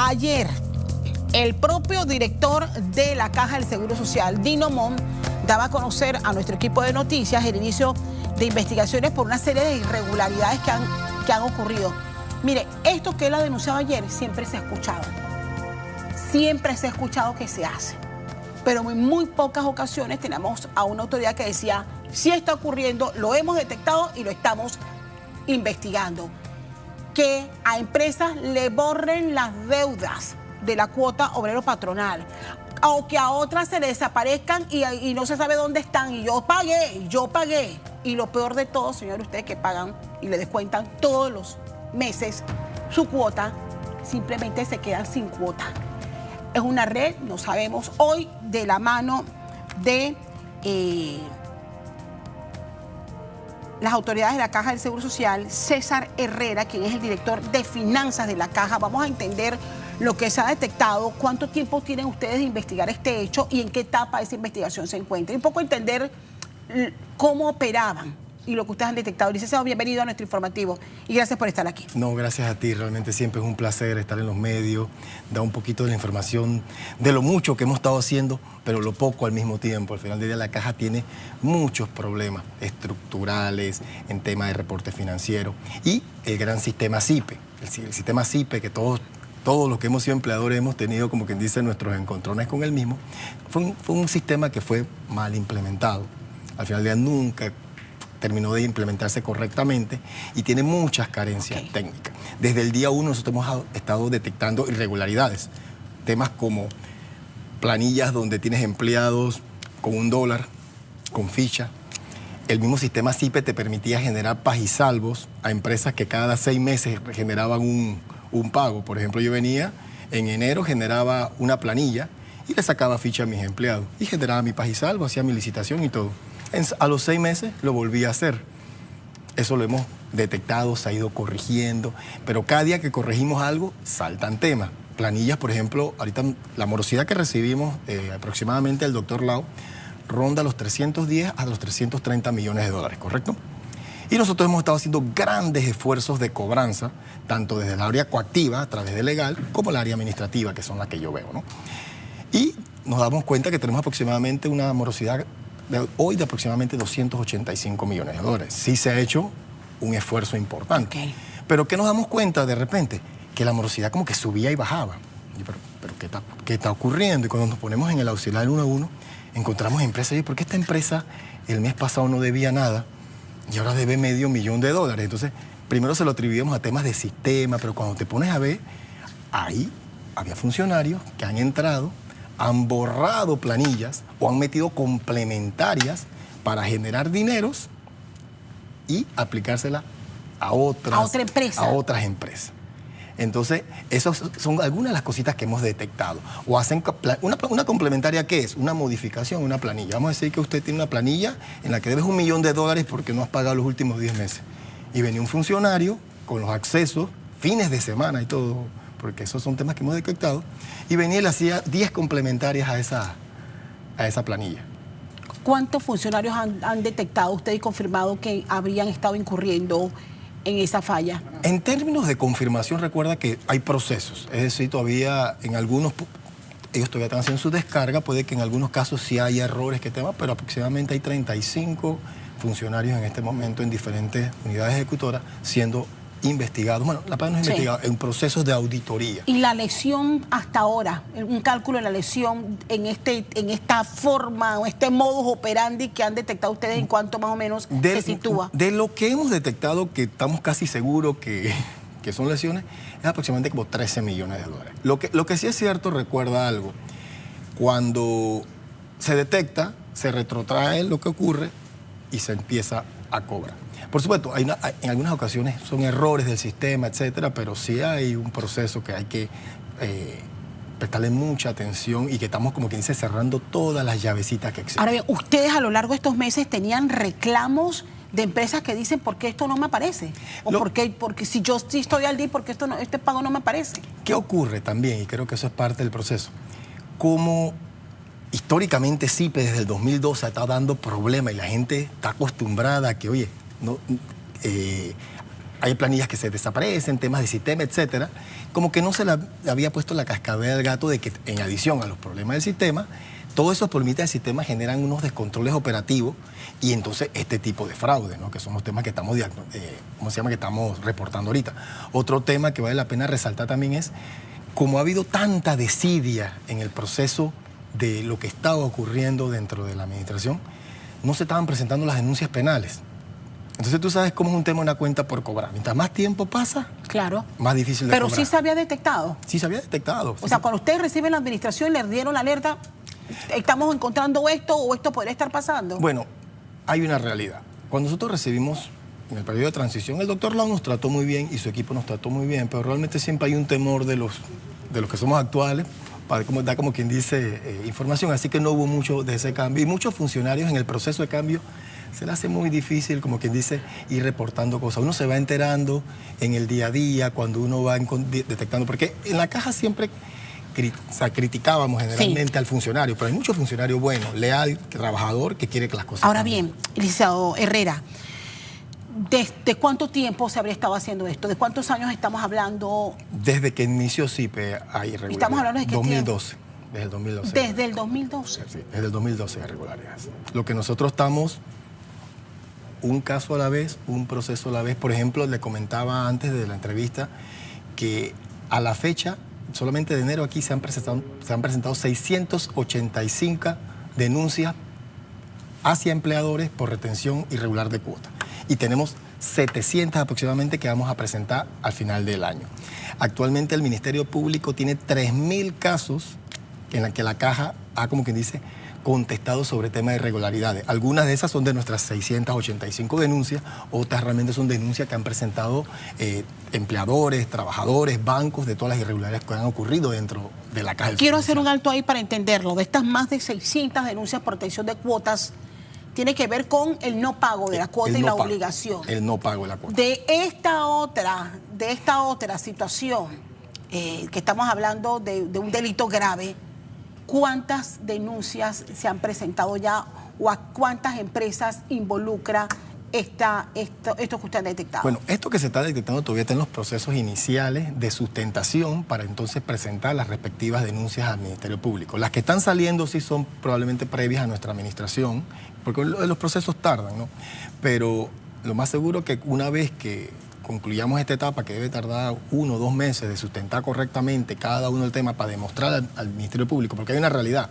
Ayer, el propio director de la Caja del Seguro Social, Dino Montt, daba a conocer a nuestro equipo de noticias el inicio de investigaciones por una serie de irregularidades que han ocurrido. Mire, esto que él ha denunciado ayer siempre se ha escuchado. Siempre se ha escuchado que se hace. Pero en muy pocas ocasiones tenemos a una autoridad que decía, sí está ocurriendo, lo hemos detectado y lo estamos investigando. Que a empresas le borren las deudas de la cuota obrero patronal, o que a otras se le desaparezcan y no se sabe dónde están, y yo pagué. Y lo peor de todo, señores, ustedes que pagan y le descuentan todos los meses su cuota, simplemente se quedan sin cuota. Es una red, no sabemos, hoy de la mano de las autoridades de la Caja del Seguro Social, César Herrera, quien es el director de finanzas de la Caja. Vamos a entender lo que se ha detectado, cuánto tiempo tienen ustedes de investigar este hecho y en qué etapa esa investigación se encuentra. Y un poco entender cómo operaban y lo que ustedes han detectado. Licenciado, bienvenido a nuestro informativo y gracias por estar aquí. No, gracias a ti. Realmente siempre es un placer estar en los medios, dar un poquito de la información de lo mucho que hemos estado haciendo, pero lo poco al mismo tiempo. Al final del día la Caja tiene muchos problemas estructurales en tema de reporte financiero y el gran sistema CIPE. El sistema CIPE que todos los que hemos sido empleadores hemos tenido, como quien dice, nuestros encontrones con el mismo, fue un sistema que fue mal implementado. Al final del día nunca terminó de implementarse correctamente y tiene muchas carencias técnicas. Desde el día 1 nosotros hemos estado detectando irregularidades, temas como planillas donde tienes empleados con $1, con ficha. El mismo sistema CIPE te permitía generar pagisalvos a empresas que cada 6 meses generaban un pago. Por ejemplo, yo venía en enero, generaba una planilla y le sacaba ficha a mis empleados y generaba mi pagisalvo, hacía mi licitación y todo. A los 6 meses lo volví a hacer. Eso lo hemos detectado, se ha ido corrigiendo, pero cada día que corregimos algo, saltan temas. Planillas, por ejemplo, ahorita la morosidad que recibimos aproximadamente del doctor Lau ronda los 310 a los 330 millones de dólares, ¿correcto? Y nosotros hemos estado haciendo grandes esfuerzos de cobranza, tanto desde el área coactiva, a través de legal, como el área administrativa, que son las que yo veo, ¿no? Y nos damos cuenta que tenemos aproximadamente una morosidad hoy de aproximadamente 285 millones de dólares. Sí se ha hecho un esfuerzo importante. Pero ¿qué nos damos cuenta de repente? Que la morosidad como que subía y bajaba. Pero ¿qué está ocurriendo? Y cuando nos ponemos en el auxiliar 1-1, encontramos empresas. ¿Por qué esta empresa el mes pasado no debía nada y ahora debe $500 000? Entonces, primero se lo atribuimos a temas de sistema, pero cuando te pones a ver, ahí había funcionarios que han entrado, han borrado planillas o han metido complementarias para generar dineros y aplicársela a otras empresas. Entonces, esas son algunas de las cositas que hemos detectado. O hacen una complementaria, ¿qué es? Una modificación, una planilla. Vamos a decir que usted tiene una planilla en la que debes $1 millón porque no has pagado los últimos 10 meses. Y venía un funcionario con los accesos, fines de semana y todo, porque esos son temas que hemos detectado, y venía y le hacía 10 complementarias a esa planilla. ¿Cuántos funcionarios han detectado usted y confirmado que habrían estado incurriendo en esa falla? En términos de confirmación, recuerda que hay procesos, es decir, todavía en algunos, ellos todavía están haciendo su descarga, puede que en algunos casos sí haya errores pero aproximadamente hay 35 funcionarios en este momento en diferentes unidades ejecutoras siendo investigados, bueno, la PAE no es investigada, en procesos de auditoría. ¿Y la lesión hasta ahora? Un cálculo de la lesión en esta forma o este modus operandi que han detectado ustedes, ¿en cuánto más o menos se sitúa? De lo que hemos detectado, que estamos casi seguros que son lesiones, es aproximadamente como $13 millones. Lo que sí es cierto, recuerda algo, cuando se detecta, se retrotrae lo que ocurre y se empieza a cobrar. Por supuesto, en algunas ocasiones son errores del sistema, etcétera, pero sí hay un proceso que hay que prestarle mucha atención y que estamos, como quien dice, cerrando todas las llavecitas que existen. Ahora bien, ustedes a lo largo de estos meses tenían reclamos de empresas que dicen, ¿por qué esto no me aparece? O porque si yo sí estoy al día, ¿por qué este pago no me aparece? ¿Qué ocurre también? Y creo que eso es parte del proceso. Como históricamente CIPE desde el 2012 está dando problemas y la gente está acostumbrada a que, oye, hay planillas que se desaparecen, temas de sistema, etcétera. como que no se le había puesto la cascabel del gato de que en adición a los problemas del sistema, todos esos problemas del sistema generan unos descontroles operativos y entonces este tipo de fraude, ¿no? Que son los temas que estamos, que estamos reportando ahorita. Otro tema que vale la pena resaltar también es, como ha habido tanta desidia en el proceso de lo que estaba ocurriendo dentro de la administración, no se estaban presentando las denuncias penales. Entonces tú sabes cómo es un tema de una cuenta por cobrar. Mientras más tiempo pasa, claro, más difícil de cobrar. Pero sí se había detectado. Sí se había detectado. O sea, cuando ustedes reciben la administración, les dieron la alerta, estamos encontrando esto o esto podría estar pasando. Bueno, hay una realidad. Cuando nosotros recibimos en el periodo de transición, el doctor Lau nos trató muy bien y su equipo nos trató muy bien, pero realmente siempre hay un temor de los que somos actuales, para dar como quien dice información, así que no hubo mucho de ese cambio. Y muchos funcionarios en el proceso de cambio se le hace muy difícil, como quien dice, ir reportando cosas. Uno se va enterando en el día a día, cuando uno va detectando, porque en la caja siempre criticábamos generalmente al funcionario, pero hay muchos funcionarios buenos, leal, trabajador, que quiere que las cosas Ahora cambien. bien, licenciado Herrera, ¿desde cuánto tiempo se habría estado haciendo esto? ¿De cuántos años estamos hablando? Desde que inició CIPE hay irregularidades. ¿Estamos hablando de qué 2012. tiempo? Desde el 2012. ¿Desde el 2012? Sí, desde el 2012 hay irregularidades. Lo que nosotros estamos, un caso a la vez, un proceso a la vez. Por ejemplo, le comentaba antes de la entrevista que a la fecha, solamente de enero aquí se han presentado 685 denuncias hacia empleadores por retención irregular de cuota. Y tenemos 700 aproximadamente que vamos a presentar al final del año. Actualmente el Ministerio Público tiene 3.000 casos en los que la Caja ha, como quien dice, contestado sobre temas de irregularidades. Algunas de esas son de nuestras 685 denuncias, otras realmente son denuncias que han presentado empleadores, trabajadores, bancos, de todas las irregularidades que han ocurrido dentro de la Caja del Quiero Seguro hacer un Social. alto ahí para entenderlo. De estas más de 600 denuncias por retención de cuotas, tiene que ver con el no pago de la cuota y la obligación. El no pago de la cuota. De esta otra situación, que estamos hablando de un delito grave, ¿cuántas denuncias se han presentado ya o a cuántas empresas involucra esto que usted ha detectado? Bueno, esto que se está detectando todavía está en los procesos iniciales de sustentación para entonces presentar las respectivas denuncias al Ministerio Público. Las que están saliendo sí son probablemente previas a nuestra administración, porque los procesos tardan, ¿no? Pero lo más seguro que una vez que concluyamos esta etapa, que debe tardar 1 o 2 meses de sustentar correctamente cada uno del tema para demostrar al Ministerio Público, porque hay una realidad.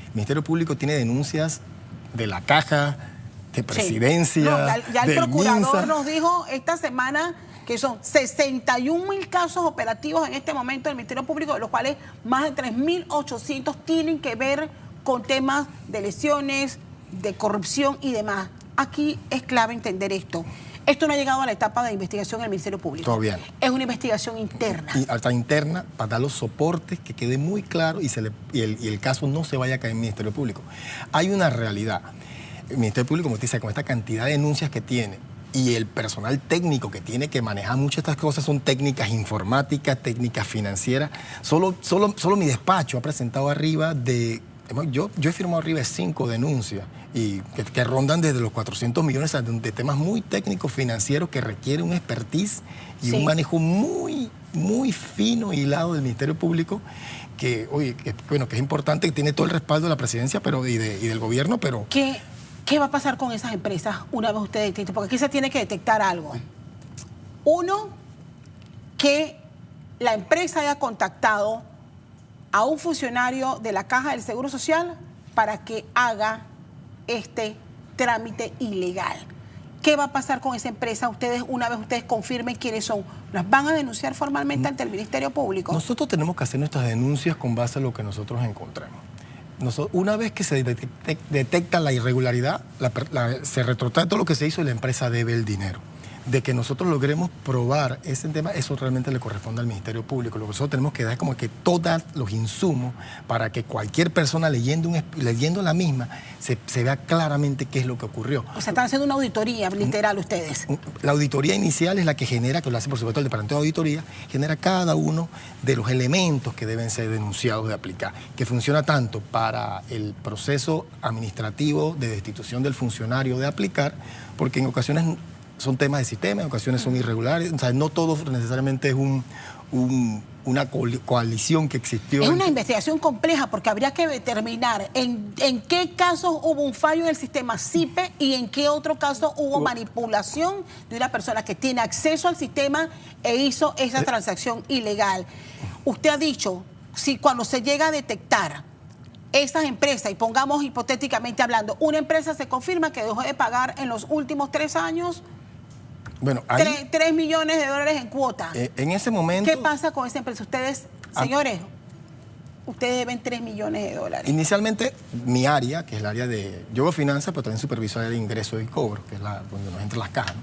El Ministerio Público tiene denuncias de la Caja, de Presidencia, sí. No, ya el procurador MINSA. nos dijo esta semana que son 61.000 casos operativos en este momento del Ministerio Público, de los cuales más de 3.800 tienen que ver con temas de lesiones, de corrupción y demás. Aquí es clave entender esto. Esto no ha llegado a la etapa de investigación en el Ministerio Público. Todavía no. Es una investigación interna. Y hasta interna, para dar los soportes, que quede muy claro y el caso no se vaya a caer en el Ministerio Público. Hay una realidad. El Ministerio Público, como te dice, con esta cantidad de denuncias que tiene y el personal técnico que tiene que manejar muchas de estas cosas, son técnicas informáticas, técnicas financieras. Solo mi despacho ha presentado arriba de... Yo he firmado arriba de 5 denuncias y que rondan desde los 400 millones de temas muy técnicos financieros que requieren un expertise y un manejo muy, muy fino y hilado del Ministerio Público que es importante, que tiene todo el respaldo de la presidencia y del gobierno, pero... ¿Qué va a pasar con esas empresas una vez ustedes detecten? Porque aquí se tiene que detectar algo. Uno, que la empresa haya contactado a un funcionario de la Caja del Seguro Social para que haga este trámite ilegal. ¿Qué va a pasar con esa empresa una vez ustedes confirmen quiénes son? ¿Las van a denunciar formalmente ante el Ministerio Público? Nosotros tenemos que hacer nuestras denuncias con base a lo que nosotros encontremos. Una vez que se detecta la irregularidad, se retrotrae todo lo que se hizo y la empresa debe el dinero. De que nosotros logremos probar ese tema, eso realmente le corresponde al Ministerio Público. Lo que nosotros tenemos que dar es como que todos los insumos para que cualquier persona leyendo la misma se vea claramente qué es lo que ocurrió. O sea, están haciendo una auditoría literal ustedes. La auditoría inicial es la que genera, que lo hace por supuesto el Departamento de Auditoría, genera cada uno de los elementos que deben ser denunciados de aplicar, que funciona tanto para el proceso administrativo de destitución del funcionario de aplicar, porque en ocasiones son temas de sistema, en ocasiones son irregulares, o sea, no todo necesariamente es una coalición que existió. Es una investigación compleja porque habría que determinar en qué casos hubo un fallo en el sistema CIPE y en qué otro caso hubo manipulación de una persona que tiene acceso al sistema e hizo esa transacción ilegal. Usted ha dicho, si cuando se llega a detectar esas empresas, y pongamos hipotéticamente hablando, una empresa se confirma que dejó de pagar en los últimos 3 años, bueno, 3 millones de dólares en cuota. En ese momento... ¿Qué pasa con esa empresa? Ustedes, señores, ustedes deben 3 millones de dólares. Inicialmente, mi área, que es el área de... Yo hago finanzas, pero también superviso el área de ingreso y cobro, que es donde nos entran las cajas, ¿no?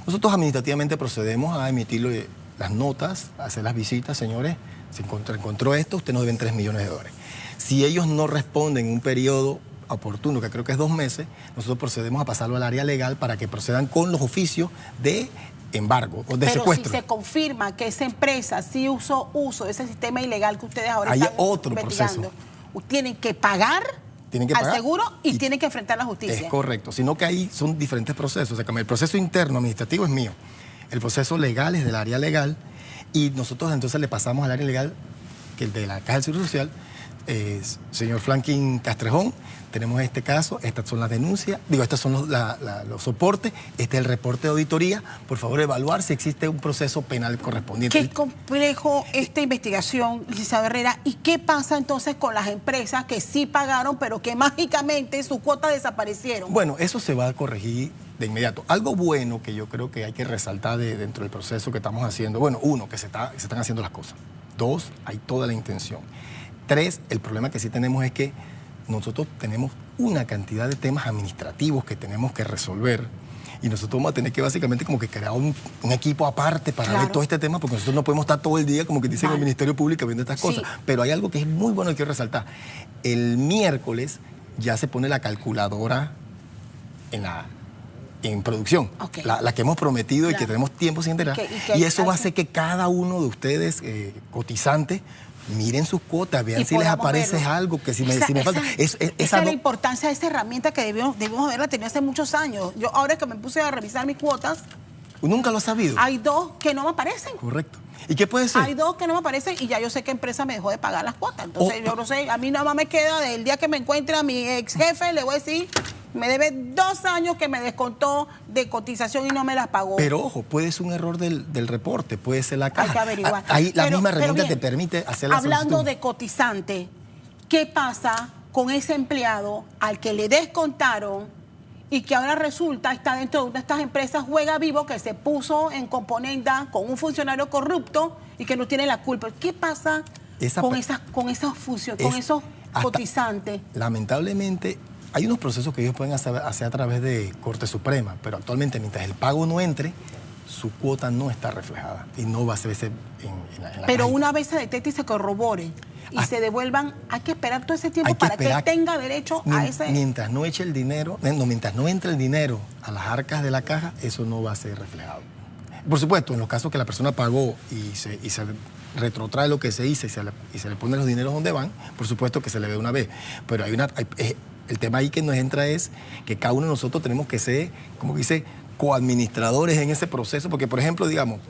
Nosotros administrativamente procedemos a emitir las notas, a hacer las visitas, señores, se encontró esto, ustedes nos deben 3 millones de dólares. Si ellos no responden en un periodo oportuno, que creo que es 2 meses, nosotros procedemos a pasarlo al área legal para que procedan con los oficios de embargo o de secuestro. Pero si se confirma que esa empresa sí hizo uso de ese sistema ilegal que ustedes ahora hay están otro investigando, proceso. Tienen que pagar al seguro y tienen que enfrentar la justicia. Es correcto, sino que ahí son diferentes procesos. O sea, el proceso interno administrativo es mío, el proceso legal es del área legal y nosotros entonces le pasamos al área legal, que el de la Caja del Seguro Social, señor Franklin Castrejón, tenemos este caso, estas son las denuncias, estos son los soportes, este es el reporte de auditoría, por favor evaluar si existe un proceso penal correspondiente. Qué complejo esta investigación, licenciado Herrera, ¿y qué pasa entonces con las empresas que sí pagaron pero que mágicamente sus cuotas desaparecieron? Bueno, eso se va a corregir de inmediato. Algo bueno que yo creo que hay que resaltar dentro del proceso que estamos haciendo, bueno, 1, que se están haciendo las cosas, 2, hay toda la intención, 3, el problema que sí tenemos es que nosotros tenemos una cantidad de temas administrativos que tenemos que resolver y nosotros vamos a tener que básicamente como que crear un equipo aparte para ver todo este tema porque nosotros no podemos estar todo el día como que dicen en el Ministerio Público viendo estas cosas. Pero hay algo que es muy bueno que quiero resaltar. El miércoles ya se pone la calculadora en producción, la que hemos prometido y que tenemos tiempo sin enterar. Y eso va a hacer que cada uno de ustedes cotizantes miren sus cuotas, vean si les aparece algo, que si me falta. Esa es la importancia de esa herramienta que debimos haberla tenido hace muchos años. Yo ahora que me puse a revisar mis cuotas... ¿Nunca lo has sabido? Hay 2 que no me aparecen. Correcto. ¿Y qué puede ser? Hay 2 que no me aparecen y ya yo sé qué empresa me dejó de pagar las cuotas. Entonces yo no sé, a mí nada más me queda del día que me encuentre a mi ex jefe, le voy a decir... Me debe 2 años que me descontó de cotización y no me las pagó. Pero ojo, puede ser un error del reporte, puede ser la caja. Hay que averiguar. Ahí la misma herramienta te permite hacer la Hablando solicitud. de cotizante, ¿qué pasa con ese empleado al que le descontaron y que ahora resulta está dentro de una de estas empresas Juega Vivo que se puso en componenda con un funcionario corrupto y que no tiene la culpa? ¿Qué pasa con esos cotizantes? Lamentablemente... Hay unos procesos que ellos pueden hacer a través de Corte Suprema, pero actualmente mientras el pago no entre, su cuota no está reflejada y no va a ser en la Pero caja. una vez se detecte y se corrobore y se devuelvan, hay que esperar todo ese tiempo para que tenga derecho a ese... Mientras no eche el dinero, mientras no entre el dinero a las arcas de la caja, eso no va a ser reflejado. Por supuesto, en los casos que la persona pagó y se retrotrae lo que se hizo y se le pone los dineros donde van, por supuesto que se le ve una vez. Pero el tema ahí que nos entra es que cada uno de nosotros tenemos que ser, como dice, coadministradores en ese proceso. Porque, por ejemplo, digamos,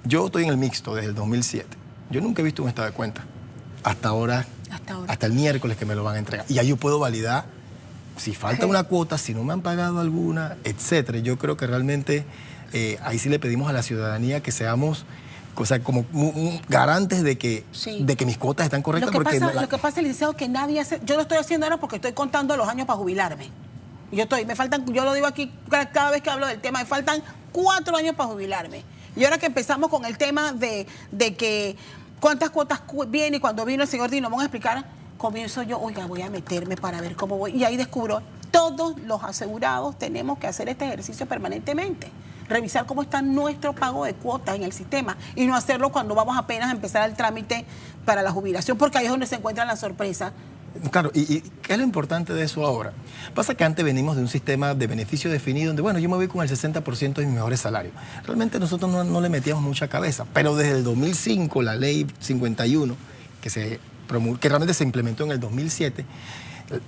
yo estoy en el mixto desde el 2007. Yo nunca he visto un estado de cuenta. Hasta el miércoles que me lo van a entregar. Y ahí yo puedo validar si falta una cuota, si no me han pagado alguna, etcétera. Yo creo que realmente ahí sí le pedimos a la ciudadanía que seamos... O sea, como garantes de que mis cuotas están correctas. Lo que pasa, licenciado, que nadie hace... Yo lo estoy haciendo ahora porque estoy contando los años para jubilarme. Yo lo digo aquí cada vez que hablo del tema, me faltan 4 años para jubilarme. Y ahora que empezamos con el tema de que cuántas cuotas vienen, y cuando vino el señor Dinomón a explicar, comienzo yo, oiga, voy a meterme para ver cómo voy. Y ahí descubro, todos los asegurados tenemos que hacer este ejercicio permanentemente. Revisar cómo está nuestro pago de cuotas en el sistema y no hacerlo cuando vamos apenas a empezar el trámite para la jubilación, porque ahí es donde se encuentra la sorpresa. Claro, ¿y qué es lo importante de eso ahora? Pasa que antes venimos de un sistema de beneficio definido donde, bueno, yo me voy con el 60% de mis mejores salarios. Realmente nosotros no le metíamos mucha cabeza, pero desde el 2005, la ley 51, que realmente se implementó en el 2007,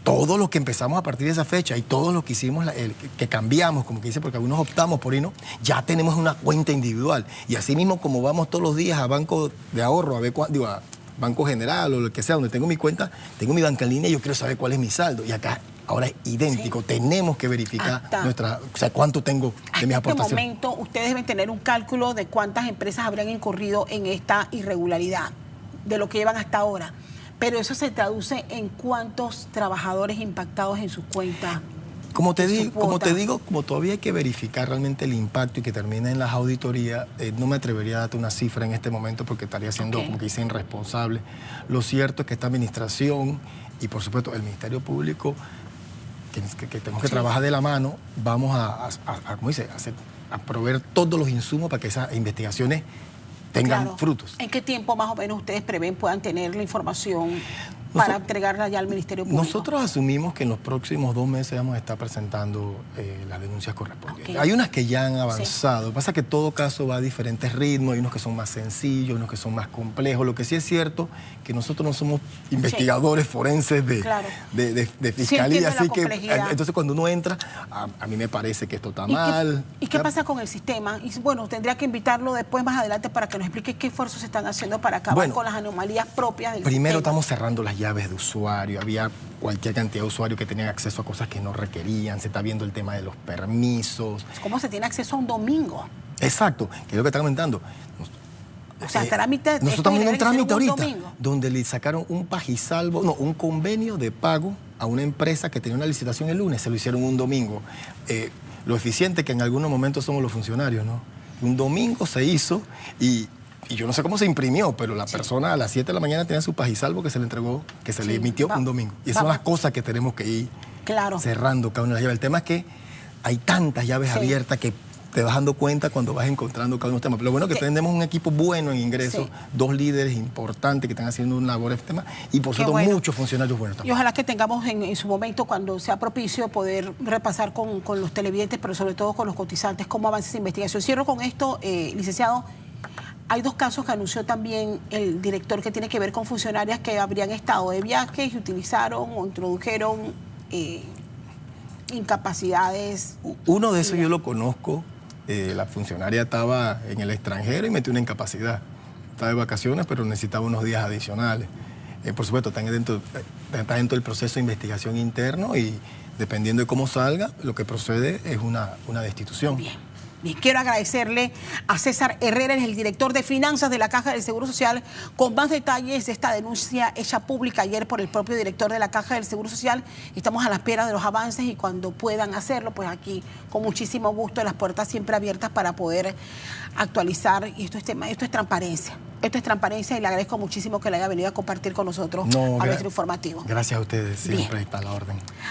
todo lo que empezamos a partir de esa fecha y todo lo que hicimos, que cambiamos, como que dice, porque algunos optamos por irnos, ya tenemos una cuenta individual. Y así mismo como vamos todos los días a Banco de Ahorro, a Banco General o lo que sea, donde tengo mi cuenta, tengo mi banca en línea y yo quiero saber cuál es mi saldo. Y acá ahora es idéntico. Sí. Tenemos que verificar cuánto tengo de mis aportaciones. En este momento ustedes deben tener un cálculo de cuántas empresas habrían incurrido en esta irregularidad, de lo que llevan hasta ahora. Pero eso se traduce en cuántos trabajadores impactados en sus cuentas. Como te digo, como todavía hay que verificar realmente el impacto y que termine en las auditorías, no me atrevería a darte una cifra en este momento porque estaría siendo, como que dicen, irresponsable. Lo cierto es que esta administración y, por supuesto, el Ministerio Público, que tenemos que trabajar de la mano, vamos a proveer todos los insumos para que esas investigaciones tengan frutos. ¿En qué tiempo más o menos ustedes prevén puedan tener la información para entregarla ya al Ministerio Público? Nosotros asumimos que en los próximos 2 meses vamos a estar presentando las denuncias correspondientes. Hay unas que ya han avanzado. Lo que pasa es que todo caso va a diferentes ritmos. Hay unos que son más sencillos, unos que son más complejos. Lo que sí es cierto que nosotros no somos investigadores forenses de fiscalía. Así que entonces cuando uno entra, a mí me parece que esto está mal. ¿Y qué pasa con el sistema? Y bueno, tendría que invitarlo después más adelante para que nos explique qué esfuerzos se están haciendo para acabar con las anomalías propias del primero sistema. Estamos cerrando las llaves de usuario. Había cualquier cantidad de usuarios que tenían acceso a cosas que no requerían. Se está viendo el tema de los permisos. ¿Cómo se tiene acceso a un domingo? Exacto, que es lo que está comentando. O sea, trámite. Nosotros estamos en un trámite ahorita, donde le sacaron un convenio de pago a una empresa que tenía una licitación el lunes, se lo hicieron un domingo. Lo eficiente que en algunos momentos somos los funcionarios, ¿no? Un domingo se hizo y yo no sé cómo se imprimió, pero la persona a las 7 de la mañana tenía su pagisalvo que se le entregó, que se le emitió un domingo. Y esas son las cosas que tenemos que ir cerrando cada una de las llaves. El tema es que hay tantas llaves abiertas que te vas dando cuenta cuando vas encontrando cada uno de los temas. Pero lo bueno es que tenemos un equipo bueno en ingresos, 2 líderes importantes que están haciendo una labor en este tema y por supuesto muchos funcionarios buenos también. Y ojalá que tengamos en su momento, cuando sea propicio, poder repasar con los televidentes, pero sobre todo con los cotizantes, cómo avanza esa investigación. Cierro con esto, licenciado. Hay 2 casos que anunció también el director que tiene que ver con funcionarias que habrían estado de viajes y utilizaron o introdujeron incapacidades. Uno de esos yo lo conozco. La funcionaria estaba en el extranjero y metió una incapacidad. Estaba de vacaciones, pero necesitaba unos días adicionales. Por supuesto, está dentro del proceso de investigación interno y dependiendo de cómo salga, lo que procede es una destitución. Bien. Bien, quiero agradecerle a César Herrera, el director de finanzas de la Caja del Seguro Social, con más detalles de esta denuncia hecha pública ayer por el propio director de la Caja del Seguro Social. Estamos a la espera de los avances y cuando puedan hacerlo, pues aquí con muchísimo gusto, las puertas siempre abiertas para poder actualizar. Y esto es transparencia. Esto es transparencia y le agradezco muchísimo que le haya venido a compartir con nosotros a nuestro informativo. Gracias a ustedes, siempre está a la orden.